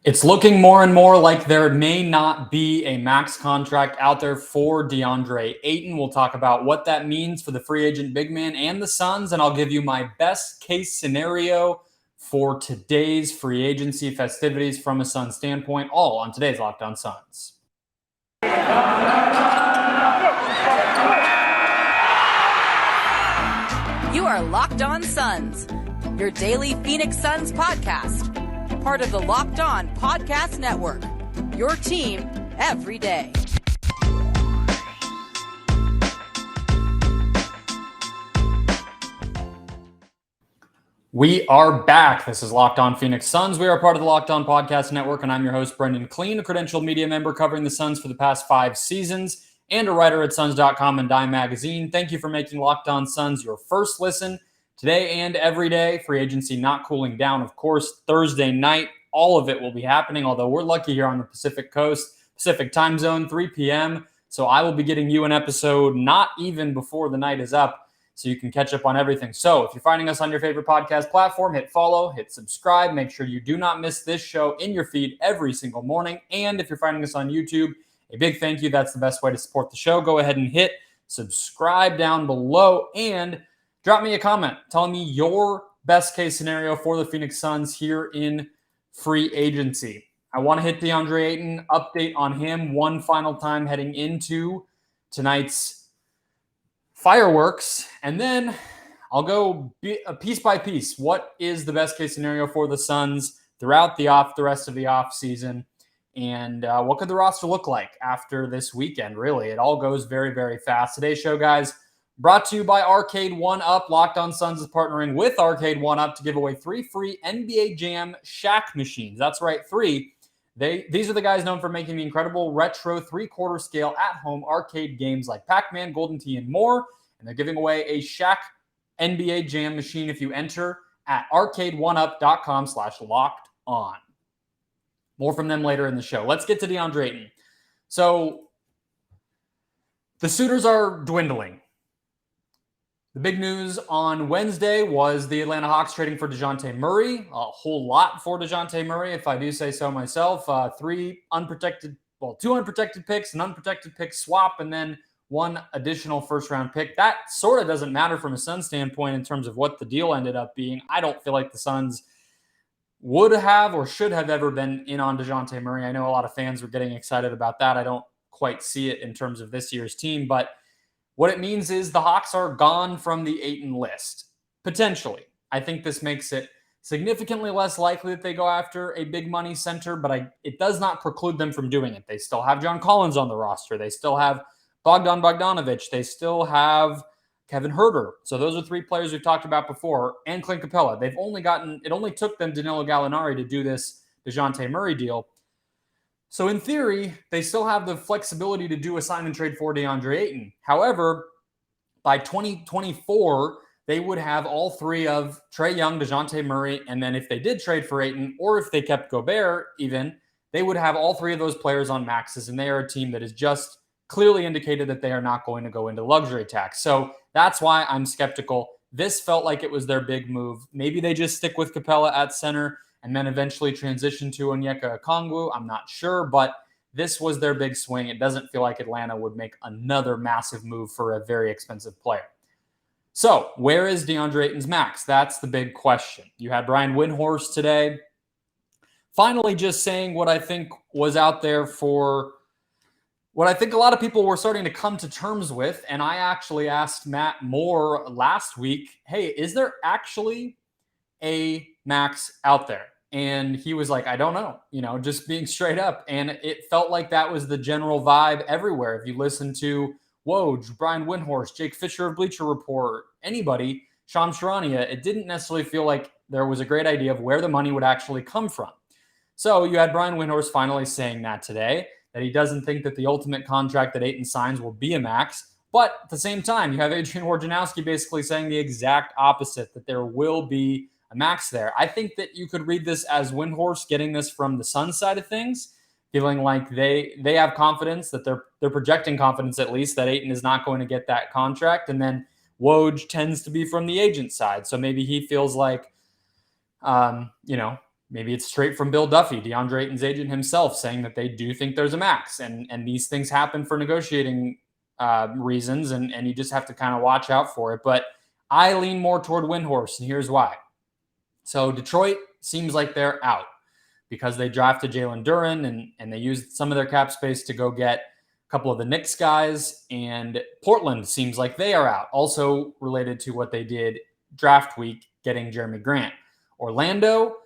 It's looking more and more like there may not be a max contract out there for Deandre Ayton. We'll talk about what that means for the free agent big man and the Suns, and I'll give you my best case scenario for today's free agency festivities from a Suns standpoint, all on today's Locked On Suns. You are Locked On Suns, your daily Phoenix Suns podcast. Part of the Locked On Podcast Network, your team every day. We are back. This is Locked On Phoenix Suns. We are part of the Locked On Podcast Network, and I'm your host, Brendon Kleen, a credentialed media member covering the Suns for the past 5 seasons and a writer at Suns.com and Dime Magazine. Thank you for making Locked On Suns your first listen today and every day. Free agency not cooling down, of course, Thursday night. All of it will be happening, although we're lucky here on the Pacific Coast, Pacific time zone, 3 p.m. So I will be getting you an episode not even before the night is up, so you can catch up on everything. So if you're finding us on your favorite podcast platform, hit follow, hit subscribe. Make sure you do not miss this show in your feed every single morning. And if you're finding us on YouTube, a big thank you. That's the best way to support the show. Go ahead and hit subscribe down below and drop me a comment telling me your best case scenario for the Phoenix Suns here in free agency. I want to hit Deandre Ayton, update on him one final time heading into tonight's fireworks, and then I'll go piece by piece. What is the best case scenario for the Suns throughout the rest of the off season, and what could the roster look like after this weekend? Really, it all goes very, very fast. Today's show, guys, brought to you by Arcade1Up. Locked On Suns is partnering with Arcade1Up to give away 3 free NBA JAM Shaq machines. That's right, 3. These are the guys known for making the incredible retro 3/4 scale at-home arcade games like Pac-Man, Golden Tee, and more. And they're giving away a Shaq NBA Jam machine if you enter at arcade1up.com/locked-on. More from them later in the show. Let's get to Deandre Ayton. So the suitors are dwindling. The big news on Wednesday was the Atlanta Hawks trading for Dejante Murray. A whole lot for Dejante Murray, if I do say so myself. 2 unprotected picks, an unprotected pick swap, and then 1 additional first-round pick. That sort of doesn't matter from a Suns standpoint in terms of what the deal ended up being. I don't feel like the Suns would have or should have ever been in on Dejante Murray. I know a lot of fans were getting excited about that. I don't quite see it in terms of this year's team, but what it means is the Hawks are gone from the Ayton list, potentially. I think this makes it significantly less likely that they go after a big money center, but it does not preclude them from doing it. They still have John Collins on the roster. They still have Bogdan Bogdanovic. They still have Kevin Huerter. So those are 3 players we've talked about before, and Clint Capella. It only took them Danilo Gallinari to do this Dejante Murray deal. So in theory, they still have the flexibility to do a sign and trade for Deandre Ayton. However, by 2024, they would have all 3 of Trae Young, Dejante Murray, and then if they did trade for Ayton, or if they kept Gobert even, they would have all 3 of those players on maxes, and they are a team that has just clearly indicated that they are not going to go into luxury tax. So that's why I'm skeptical. This felt like it was their big move. Maybe they just stick with Capella at center and then eventually transition to Onyeka Okongwu. I'm not sure, but this was their big swing. It doesn't feel like Atlanta would make another massive move for a very expensive player. So where is DeAndre Ayton's max? That's the big question. You had Brian Windhorst today finally just saying what I think was out there for what I think a lot of people were starting to come to terms with. And I actually asked Matt Moore last week, hey, is there actually a max out there? And he was like, I don't know, just being straight up. And it felt like that was the general vibe everywhere. If you listen to Woj, Brian Windhorst, Jake Fisher of Bleacher Report, anybody, Shams Charania, it didn't necessarily feel like there was a great idea of where the money would actually come from. So you had Brian Windhorst finally saying that today, that he doesn't think that the ultimate contract that Ayton signs will be a max. But at the same time, you have Adrian Wojnarowski basically saying the exact opposite, that there will be a max there. I think that you could read this as Windhorst getting this from the Suns side of things, feeling like they have confidence, that they're projecting confidence at least, that Ayton is not going to get that contract. And then Woj tends to be from the agent side. So maybe he feels like, Maybe it's straight from Bill Duffy, Deandre Ayton's agent himself, saying that they do think there's a max. And these things happen for negotiating reasons, and you just have to kind of watch out for it. But I lean more toward Windhorst, and here's why. So Detroit seems like they're out because they drafted Jalen Duren, and they used some of their cap space to go get a couple of the Knicks guys. And Portland seems like they are out, also related to what they did draft week, getting Jeremy Grant. Orlando,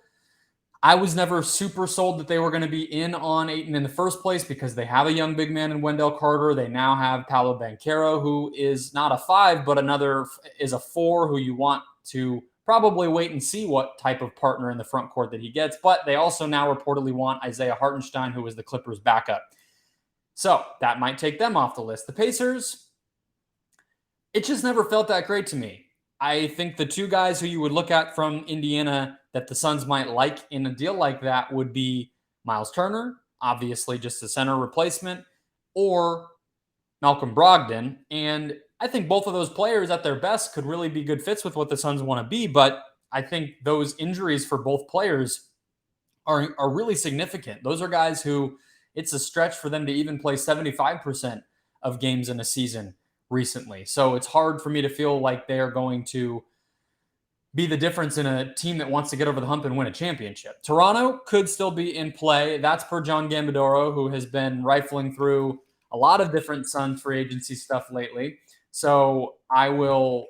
I was never super sold that they were going to be in on Ayton in the first place because they have a young big man in Wendell Carter. They now have Paolo Banchero, who is not a 5, but another is a 4 who you want to probably wait and see what type of partner in the front court that he gets. But they also now reportedly want Isaiah Hartenstein, who was the Clippers' backup. So that might take them off the list. The Pacers, it just never felt that great to me. I think the two guys who you would look at from Indiana that the Suns might like in a deal like that would be Miles Turner, obviously just a center replacement, or Malcolm Brogdon. And I think both of those players at their best could really be good fits with what the Suns want to be. But I think those injuries for both players are really significant. Those are guys who it's a stretch for them to even play 75% of games in a season recently. So it's hard for me to feel like they're going to be the difference in a team that wants to get over the hump and win a championship. Toronto could still be in play. That's per John Gambadoro, who has been rifling through a lot of different Suns free agency stuff lately. So I will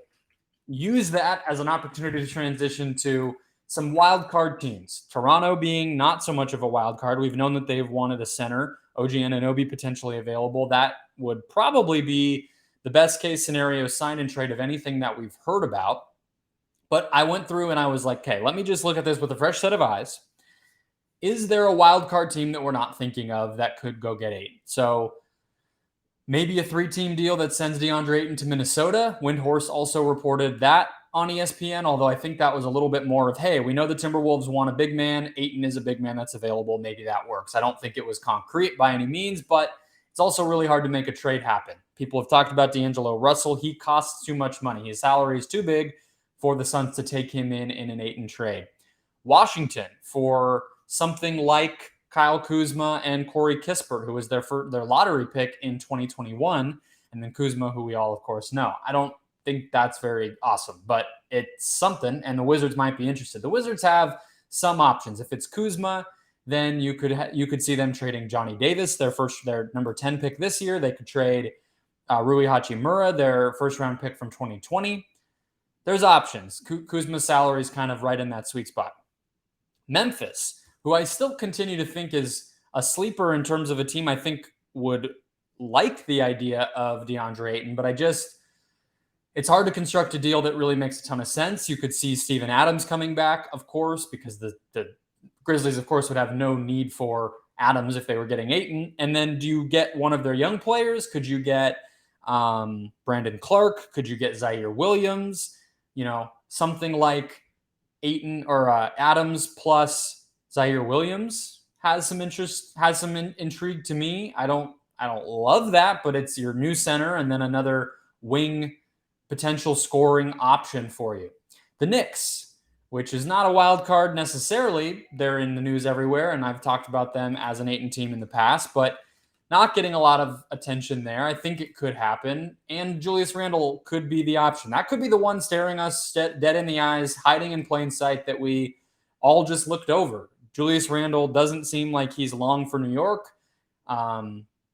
use that as an opportunity to transition to some wild card teams. Toronto being not so much of a wild card. We've known that they've wanted a center, OG Anunoby potentially available. That would probably be the best case scenario sign and trade of anything that we've heard about. But I went through and I was like, okay, let me just look at this with a fresh set of eyes. Is there a wild card team that we're not thinking of that could go get 8? So maybe a 3-team deal that sends Deandre Ayton to Minnesota. Windhorst also reported that on ESPN, although I think that was a little bit more of, hey, we know the Timberwolves want a big man. Ayton is a big man that's available. Maybe that works. I don't think it was concrete by any means, but it's also really hard to make a trade happen. People have talked about D'Angelo Russell. He costs too much money. His salary is too big for the Suns to take him in an Ayton trade. Washington for something like Kyle Kuzma and Corey Kispert, who was their lottery pick in 2021, and then Kuzma, who we all, of course, know. I don't think that's very awesome, but it's something, and the Wizards might be interested. The Wizards have some options. If it's Kuzma, then you could see them trading Johnny Davis, their number 10 pick this year. They could trade Rui Hachimura, their first-round pick from 2020. There's options. Kuzma's salary is kind of right in that sweet spot. Memphis, who I still continue to think is a sleeper in terms of a team I think would like the idea of Deandre Ayton, but it's hard to construct a deal that really makes a ton of sense. You could see Steven Adams coming back, of course, because the Grizzlies, of course, would have no need for Adams if they were getting Ayton. And then do you get one of their young players? Could you get Brandon Clark? Could you get Zaire Williams? Something like Ayton or Adams plus Zaire Williams has some interest, has some intrigue to me. I don't love that, but it's your new center and then another wing potential scoring option for you. The Knicks, which is not a wild card necessarily. They're in the news everywhere, and I've talked about them as an Ayton team in the past, but not getting a lot of attention there. I think it could happen, and Julius Randle could be the option. That could be the one staring us dead in the eyes, hiding in plain sight that we all just looked over. Julius Randle doesn't seem like he's long for New York.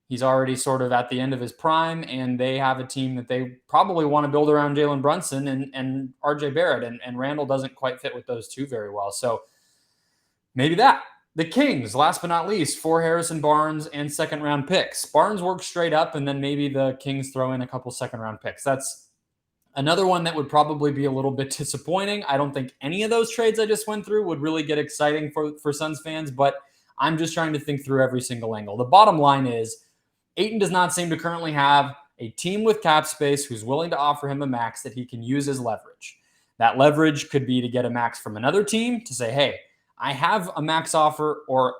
He's already sort of at the end of his prime, and they have a team that they probably want to build around Jalen Brunson and RJ Barrett, and Randle doesn't quite fit with those two very well. So maybe that. The Kings, last but not least, for Harrison Barnes and second-round picks. Barnes works straight up, and then maybe the Kings throw in a couple second-round picks. That's another one that would probably be a little bit disappointing. I don't think any of those trades I just went through would really get exciting for Suns fans, but I'm just trying to think through every single angle. The bottom line is Ayton does not seem to currently have a team with cap space who's willing to offer him a max that he can use as leverage. That leverage could be to get a max from another team to say, hey, I have a max offer or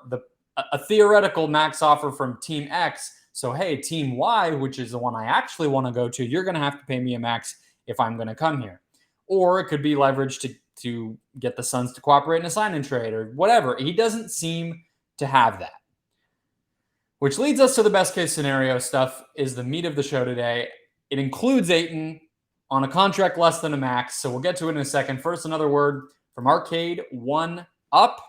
a theoretical max offer from Team X. So, hey, Team Y, which is the one I actually want to go to, you're going to have to pay me a max if I'm going to come here. Or it could be leverage to to get the Suns to cooperate in a sign-and trade or whatever. He doesn't seem to have that. Which leads us to the best case scenario stuff is the meat of the show today. It includes Ayton on a contract less than a max, so we'll get to it in a second. First, another word from Arcade One Up.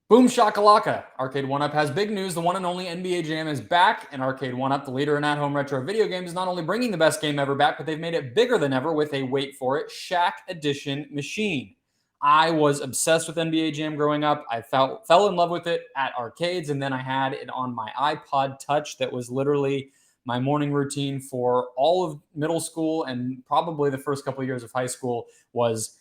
Boom shakalaka. Arcade One Up has big news. The one and only NBA Jam is back, and Arcade One Up, the leader in at-home retro video games, is not only bringing the best game ever back, but they've made it bigger than ever with a, wait for it, Shaq Edition machine. I was obsessed with NBA Jam growing up. I fell in love with it at arcades, and then I had it on my iPod Touch that was literally my morning routine for all of middle school and probably the first couple of years of high school was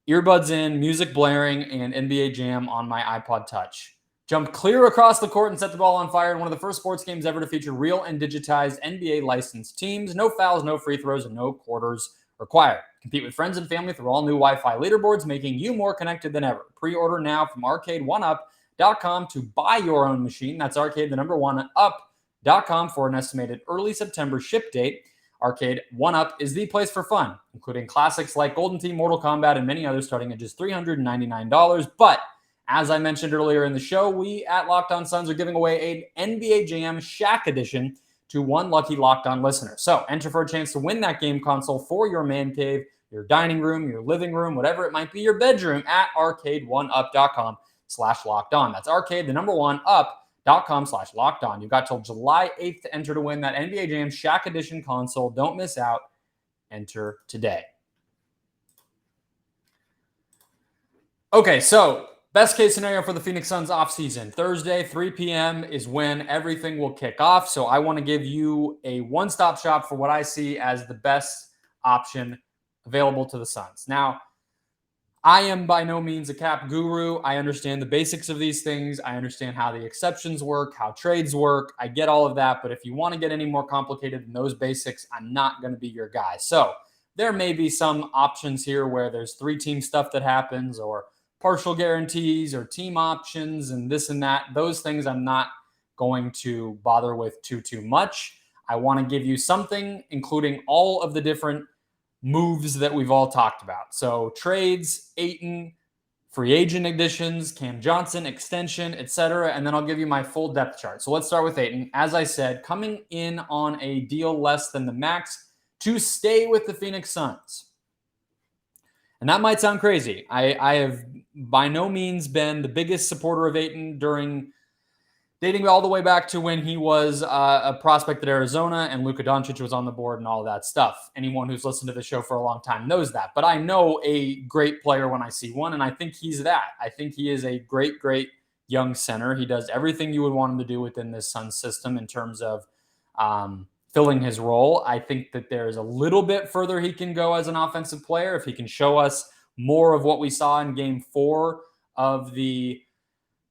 earbuds in, music blaring, and NBA Jam on my iPod Touch. Jumped clear across the court and set the ball on fire in one of the first sports games ever to feature real and digitized NBA licensed teams. No fouls, no free throws, and no quarters required. Compete with friends and family through all new Wi-Fi leaderboards, making you more connected than ever. Pre-order now from arcade1up.com to buy your own machine. That's arcade, the number one, up.com for an estimated early September ship date. Arcade One Up is the place for fun, including classics like Golden Tee, Mortal Kombat, and many others starting at just $399. But as I mentioned earlier in the show, we at Locked On Suns are giving away an NBA Jam Shaq Edition to one lucky Locked On listener. So enter for a chance to win that game console for your man cave, your dining room, your living room, whatever it might be, your bedroom at arcade1up.com/locked on. That's arcade, the number one, up.com/locked on. You've got till July 8th to enter to win that NBA Jam Shaq Edition console. Don't miss out. Enter today. Okay, so best case scenario for the Phoenix Suns offseason. Thursday, 3 p.m. is when everything will kick off. So I want to give you a one-stop shop for what I see as the best option available to the Suns. Now, I am by no means a cap guru. I understand the basics of these things. I understand how the exceptions work, how trades work. I get all of that. But if you want to get any more complicated than those basics, I'm not going to be your guy. So there may be some options here where there's three-team stuff that happens or partial guarantees or team options and this and that. Those things I'm not going to bother with too much. I want to give you something, including all of the different moves that we've all talked about. So trades, Ayton, free agent additions, Cam Johnson, extension, etc. And then I'll give you my full depth chart. So let's start with Ayton. As I said, coming in on a deal less than the max to stay with the Phoenix Suns. And that might sound crazy. I have by no means been the biggest supporter of Ayton dating all the way back to when he was a prospect at Arizona and Luka Doncic was on the board and all of that stuff. Anyone who's listened to the show for a long time knows that. But I know a great player when I see one, and I think he's that. I think he is a great young center. He does everything you would want him to do within this Suns system in terms of filling his role. I think that there's a little bit further he can go as an offensive player if he can show us more of what we saw in Game 4 of the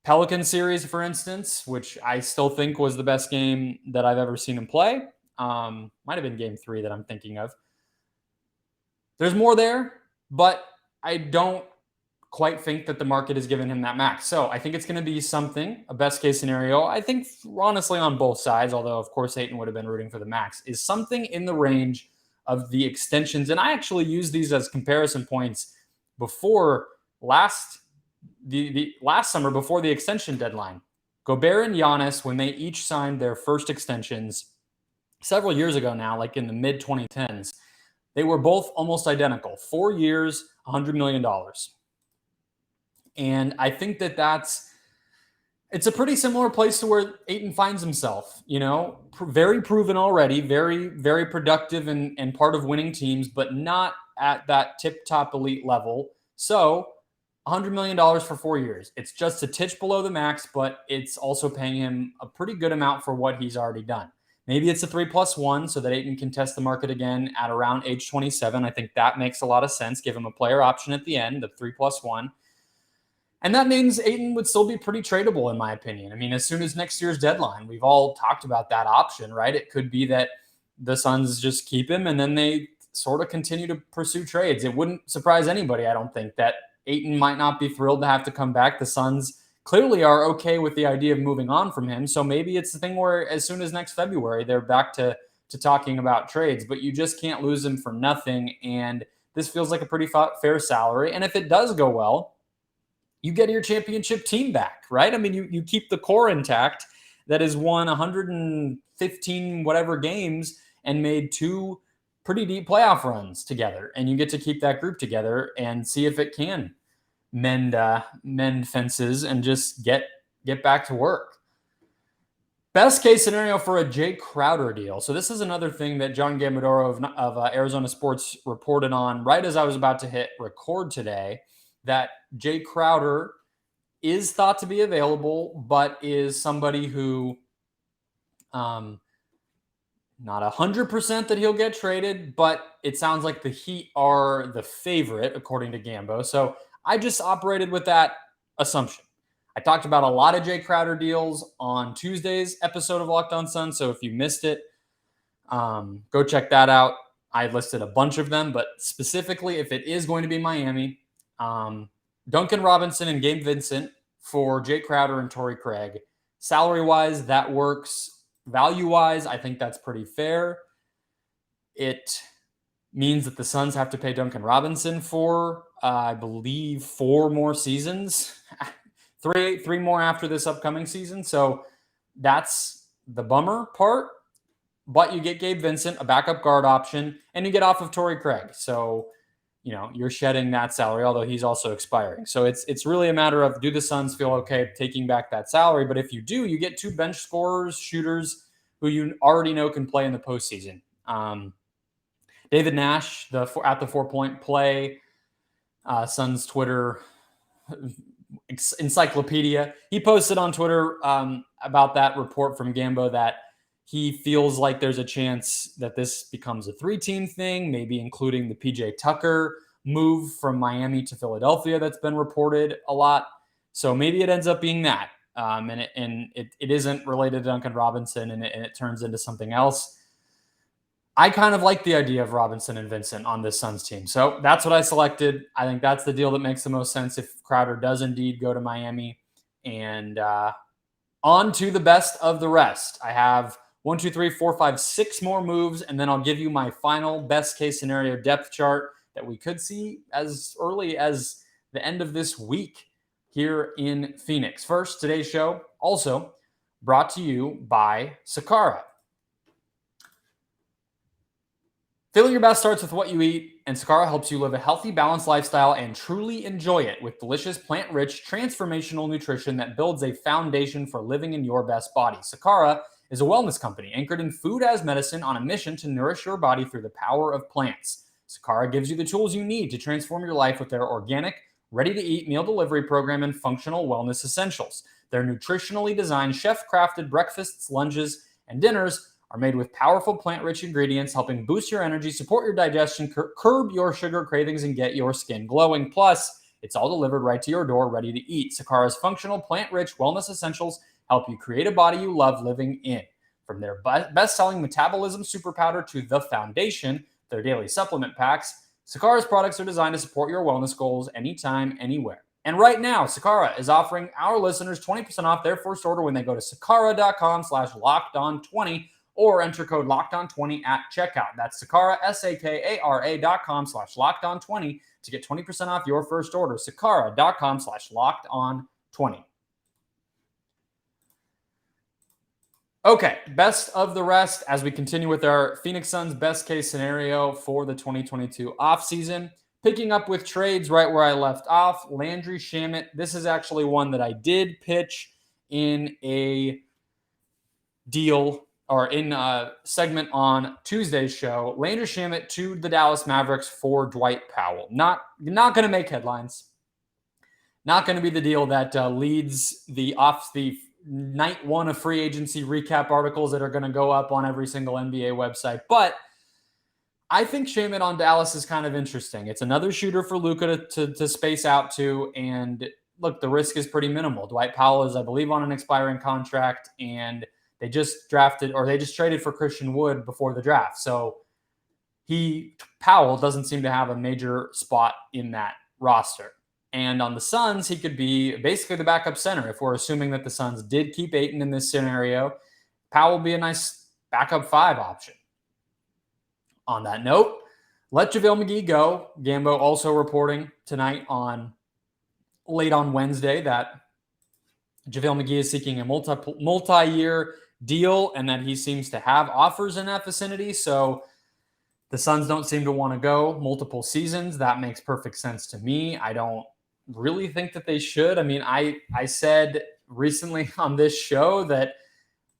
Pelican series, for instance, which I still think was the best game that I've ever seen him play. Might have been Game 3 that I'm thinking of. There's more there, but I don't quite think that the market has given him that max. So I think it's going to be something, a best case scenario. I think honestly on both sides, although of course Ayton would have been rooting for the max, is something in the range of the extensions. And I actually use these as comparison points before last summer, before the extension deadline. Gobert and Giannis, when they each signed their first extensions several years ago now, like in the mid-2010s, they were both almost identical. 4 years, $100 million. And I think that it's a pretty similar place to where Ayton finds himself, very proven already, very, very productive and part of winning teams, but not at that tip-top elite level. So $100 million for 4 years. It's just a titch below the max, but it's also paying him a pretty good amount for what he's already done. Maybe it's a 3+1 so that Ayton can test the market again at around age 27. I think that makes a lot of sense. Give him a player option at the end, the 3+1. And that means Ayton would still be pretty tradable, in my opinion. I mean, as soon as next year's deadline, we've all talked about that option, right? It could be that the Suns just keep him and then they sort of continue to pursue trades. It wouldn't surprise anybody, I don't think, that Ayton might not be thrilled to have to come back. The Suns clearly are okay with the idea of moving on from him. So maybe it's the thing where as soon as next February, they're back to talking about trades, but you just can't lose him for nothing. And this feels like a pretty fair salary. And if it does go well, you get your championship team back, right? I mean, you keep the core intact that has won 115 whatever games and made 2 pretty deep playoff runs together. And you get to keep that group together and see if it can mend fences and just get back to work. Best case scenario for a Jae Crowder deal. So this is another thing that John Gambadoro of Arizona Sports reported on right as I was about to hit record today, that Jae Crowder is thought to be available, but is somebody who not 100% that he'll get traded, but it sounds like the Heat are the favorite, according to Gambo. So I just operated with that assumption. I talked about a lot of Jae Crowder deals on Tuesday's episode of Locked On Suns. So if you missed it, go check that out. I listed a bunch of them, but specifically, if it is going to be Miami, Duncan Robinson and Gabe Vincent for Jae Crowder and Torrey Craig. Salary-wise, that works. Value-wise, I think that's pretty fair. It means that the Suns have to pay Duncan Robinson for, I believe, 4 more seasons. Three more after this upcoming season. So that's the bummer part. But you get Gabe Vincent, a backup guard option, and you get off of Torrey Craig. So, you're shedding that salary, although he's also expiring. So it's really a matter of, do the Suns feel okay taking back that salary? But if you do, you get 2 bench scorers, shooters, who you already know can play in the postseason. David Nash, at the 4-point play, Suns Twitter encyclopedia, he posted on Twitter about that report from Gambo that he feels like there's a chance that this becomes a 3-team thing, maybe including the PJ Tucker move from Miami to Philadelphia that's been reported a lot. So maybe it ends up being that. And it isn't related to Duncan Robinson, and it turns into something else. I kind of like the idea of Robinson and Vincent on this Suns team. So that's what I selected. I think that's the deal that makes the most sense if Crowder does indeed go to Miami. And on to the best of the rest. I have 1, 2, 3, 4, 5, 6 more moves, and then I'll give you my final best case scenario depth chart that we could see as early as the end of this week here in Phoenix. First, today's show also brought to you by Sakara. Feeling your best starts with what you eat, and Sakara helps you live a healthy, balanced lifestyle and truly enjoy it with delicious, plant-rich, transformational nutrition that builds a foundation for living in your best body. Sakara is a wellness company anchored in food as medicine on a mission to nourish your body through the power of plants. Sakara gives you the tools you need to transform your life with their organic, ready-to-eat meal delivery program and functional wellness essentials. Their nutritionally designed, chef-crafted breakfasts, lunches, and dinners are made with powerful plant-rich ingredients, helping boost your energy, support your digestion, curb your sugar cravings, and get your skin glowing. Plus, it's all delivered right to your door, ready to eat. Sakara's functional, plant-rich wellness essentials help you create a body you love living in. From their best-selling Metabolism Super Powder to The Foundation, their daily supplement packs, Sakara's products are designed to support your wellness goals anytime, anywhere. And right now, Sakara is offering our listeners 20% off their first order when they go to sakara.com/lockedon20 or enter code LOCKEDON20 at checkout. That's Sakara, SAKARA.com/LOCKEDON20 to get 20% off your first order. Sakara.com/LOCKEDON20. Okay, best of the rest as we continue with our Phoenix Suns best case scenario for the 2022 offseason. Picking up with trades right where I left off, Landry Shamet. This is actually one that I did pitch in a deal or in a segment on Tuesday's show. Landry Shamet to the Dallas Mavericks for Dwight Powell. Not going to make headlines. Not going to be the deal that leads the night one of free agency recap articles that are going to go up on every single NBA website. But I think Shamet on Dallas is kind of interesting. It's another shooter for Luka to space out to. And look, the risk is pretty minimal. Dwight Powell is, I believe, on an expiring contract, and they just traded for Christian Wood before the draft. So Powell doesn't seem to have a major spot in that roster. And on the Suns, he could be basically the backup center. If we're assuming that the Suns did keep Ayton in this scenario, Powell would be a nice backup 5 option. On that note, Let JaVale McGee go. Gambo also reporting tonight late on Wednesday that JaVale McGee is seeking a multi-year deal and that he seems to have offers in that vicinity. So the Suns don't seem to want to go multiple seasons. That makes perfect sense to me. I don't really think that they should. I mean, I said recently on this show that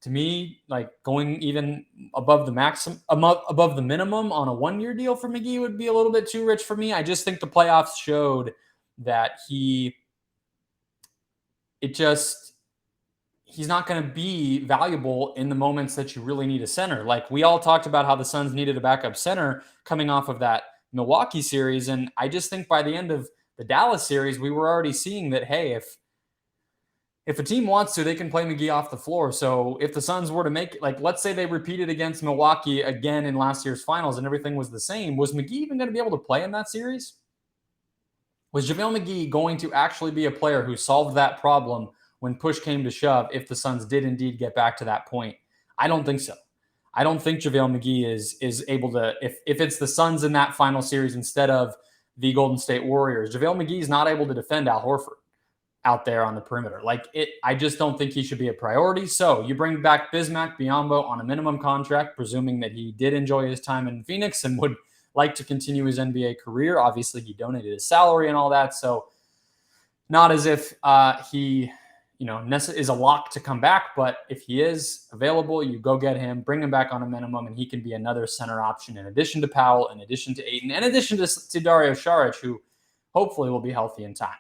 to me, like going even above the minimum on a 1-year deal for McGee would be a little bit too rich for me. I just think the playoffs showed that he's not going to be valuable in the moments that you really need a center. Like we all talked about how the Suns needed a backup center coming off of that Milwaukee series. And I just think by the end of the Dallas series, we were already seeing that, hey, if a team wants to, they can play McGee off the floor. So if the Suns were to make, like, let's say they repeated against Milwaukee again in last year's finals and everything was the same, was McGee even going to be able to play in that series? Was JaVale McGee going to actually be a player who solved that problem when push came to shove if the Suns did indeed get back to that point? I don't think so. I don't think JaVale McGee is able to, if it's the Suns in that final series instead of the Golden State Warriors, JaVale McGee is not able to defend Al Horford out there on the perimeter. I just don't think he should be a priority. So you bring back Bismack Biyombo on a minimum contract, presuming that he did enjoy his time in Phoenix and would like to continue his NBA career. Obviously, he donated his salary and all that. So not as if he is a lock to come back, but if he is available, you go get him, bring him back on a minimum, and he can be another center option in addition to Powell, in addition to Ayton, in addition to Dario Saric, who hopefully will be healthy in time.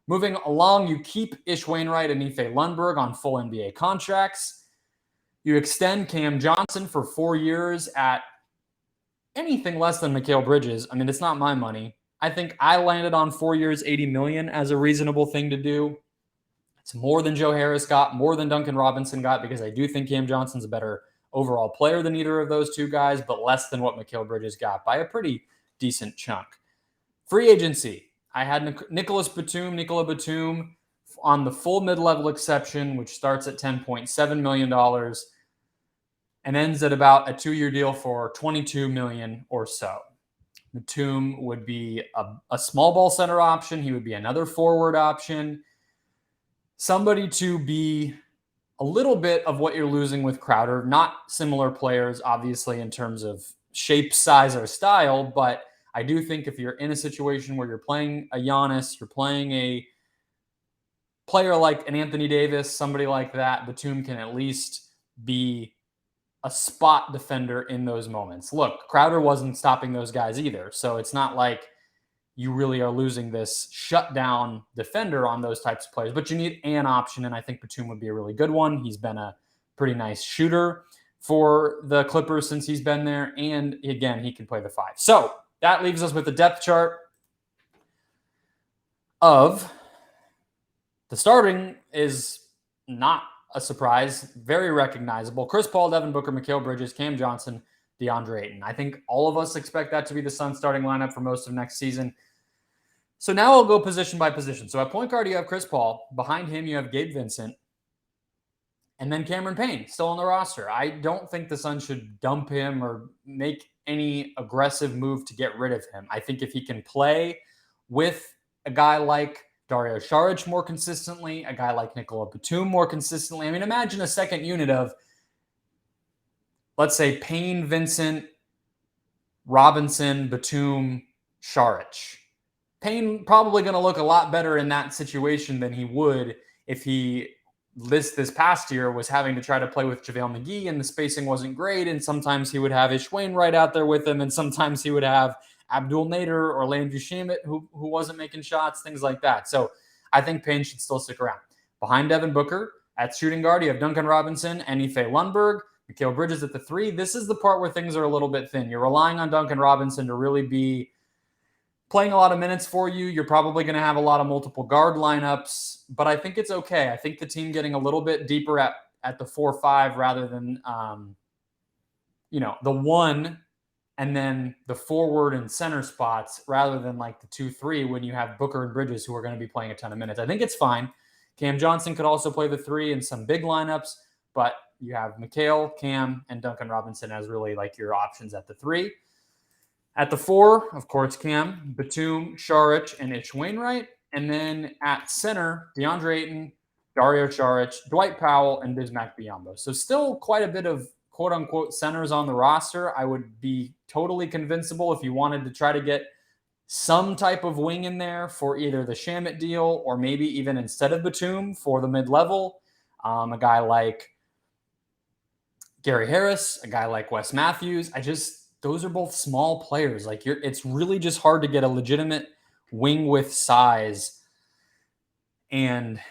Moving along, you keep Ish Wainwright and Ife Lundberg on full NBA contracts. You extend Cam Johnson for 4 years at anything less than Mikal Bridges. I mean, it's not my money. I think I landed on 4 years, $80 million as a reasonable thing to do. It's more than Joe Harris got, more than Duncan Robinson got, because I do think Cam Johnson's a better overall player than either of those two guys, but less than what Mikal Bridges got by a pretty decent chunk. Free agency. I had Nikola Batum on the full mid-level exception, which starts at $10.7 million and ends at about a 2-year deal for $22 million or so. Batum would be a small ball center option. He would be another forward option. Somebody to be a little bit of what you're losing with Crowder. Not similar players, obviously, in terms of shape, size, or style, but I do think if you're in a situation where you're playing a Giannis, you're playing a player like an Anthony Davis, somebody like that, Batum can at least be a spot defender in those moments. Look, Crowder wasn't stopping those guys either, so it's not like you really are losing this shutdown defender on those types of players, but you need an option, and I think Batum would be a really good one. He's been a pretty nice shooter for the Clippers since he's been there, and again, he can play the 5. So that leaves us with the depth chart of the starting is not a surprise, very recognizable. Chris Paul, Devin Booker, Mikal Bridges, Cam Johnson, Deandre Ayton. I think all of us expect that to be the Suns starting lineup for most of next season. So now I'll go position by position. So at point guard, you have Chris Paul. Behind him, you have Gabe Vincent. And then Cameron Payne, still on the roster. I don't think the Suns should dump him or make any aggressive move to get rid of him. I think if he can play with a guy like Dario Saric more consistently, a guy like Nikola Batum more consistently. I mean, imagine a second unit of, let's say, Payne, Vincent, Robinson, Batum, Saric. Payne probably going to look a lot better in that situation than he would if he this past year was having to try to play with JaVale McGee and the spacing wasn't great, and sometimes he would have Ish Wainwright out there with him, and sometimes he would have Abdul Nader or Landry Shamet who wasn't making shots, things like that. So I think Payne should still stick around. Behind Devin Booker, at shooting guard, you have Duncan Robinson and Ife Lundberg. Mikal Bridges at the 3. This is the part where things are a little bit thin. You're relying on Duncan Robinson to really be playing a lot of minutes for you. You're probably going to have a lot of multiple guard lineups, but I think it's okay. I think the team getting a little bit deeper at the 4-5 rather than, the 1 and then the forward and center spots rather than like the 2-3 when you have Booker and Bridges who are going to be playing a ton of minutes. I think it's fine. Cam Johnson could also play the 3 in some big lineups, but you have Mikal, Cam, and Duncan Robinson as really like your options at the 3. At the 4, of course, Cam, Batum, Saric, and Itch Wainwright. And then at center, Deandre Ayton, Dario Saric, Dwight Powell, and Bismack Biyombo. So still quite a bit of quote-unquote centers on the roster. I would be totally convincible if you wanted to try to get some type of wing in there for either the Shamet deal or maybe even instead of Batum for the mid-level. A guy like Gary Harris, a guy like Wes Matthews. Those are both small players. Like it's really just hard to get a legitimate wing with size and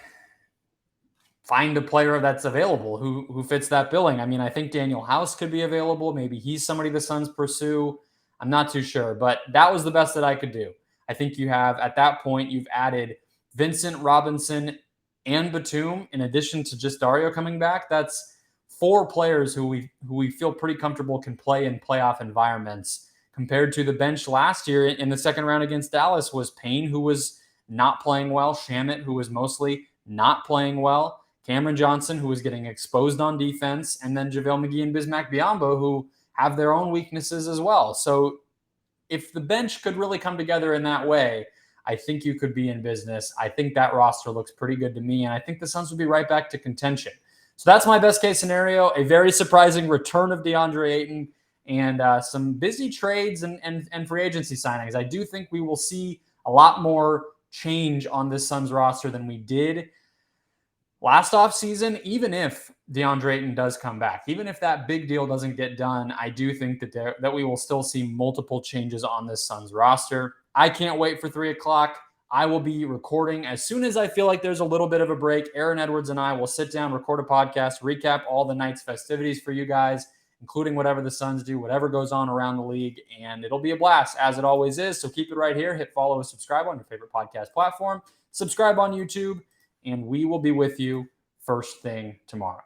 find a player that's available who fits that billing. I mean, I think Daniel House could be available. Maybe he's somebody the Suns pursue. I'm not too sure, but that was the best that I could do. I think you have, at that point, you've added Vincent, Robinson, and Batum, in addition to just Dario coming back. That's 4 players who we feel pretty comfortable can play in playoff environments, compared to the bench last year in the second round against Dallas was Payne, who was not playing well, Shamet, who was mostly not playing well, Cameron Johnson, who was getting exposed on defense, and then JaVale McGee and Bismack Biyombo, who have their own weaknesses as well. So if the bench could really come together in that way, I think you could be in business. I think that roster looks pretty good to me, and I think the Suns would be right back to contention. So that's my best case scenario, a very surprising return of Deandre Ayton and some busy trades and free agency signings. I do think we will see a lot more change on this Suns roster than we did last offseason, even if Deandre Ayton does come back. Even if that big deal doesn't get done, I do think that we will still see multiple changes on this Suns roster. I can't wait for 3 o'clock. I will be recording as soon as I feel like there's a little bit of a break. Aaron Edwards and I will sit down, record a podcast, recap all the night's festivities for you guys, including whatever the Suns do, whatever goes on around the league, and it'll be a blast, as it always is. So keep it right here. Hit follow and subscribe on your favorite podcast platform. Subscribe on YouTube, and we will be with you first thing tomorrow.